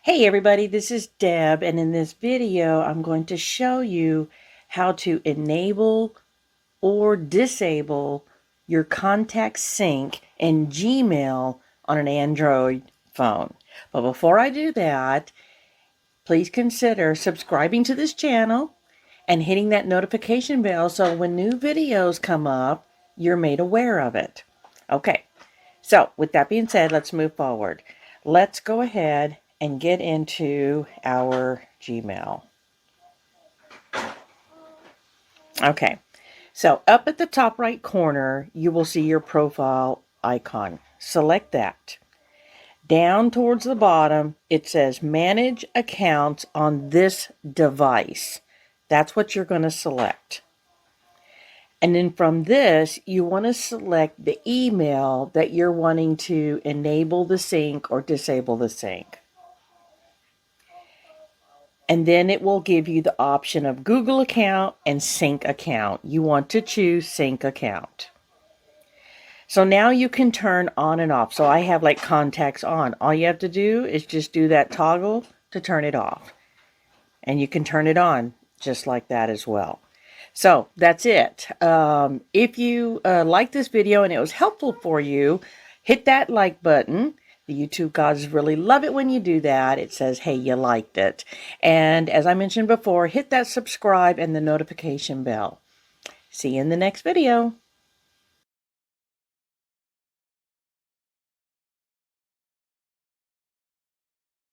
Hey everybody, this is Deb, and in this video I'm going to show you how to enable or disable your contact sync in Gmail on an Android phone. But before I do that, please consider subscribing to this channel and hitting that notification bell so when new videos come up, you're made aware of it. Okay, so with that being said, let's move forward. Let's go ahead and get into our Gmail. Okay, so up at the top right corner, you will see your profile icon. Select that. Down towards the bottom, it says Manage Accounts on this device. That's what you're going to select. And then from this, you want to select the email that you're wanting to enable the sync or disable the sync. And then it will give you the option of Google account and sync account. You want to choose sync account. So now you can turn on and off. So I have like contacts on. All you have to do is just do that toggle to turn it off. And you can turn it on just like that as well. So that's it. If you like this video and it was helpful for you, hit that like button. The YouTube gods really love it when you do that. It says, hey, you liked it. And as I mentioned before, hit that subscribe and the notification bell. See you in the next video.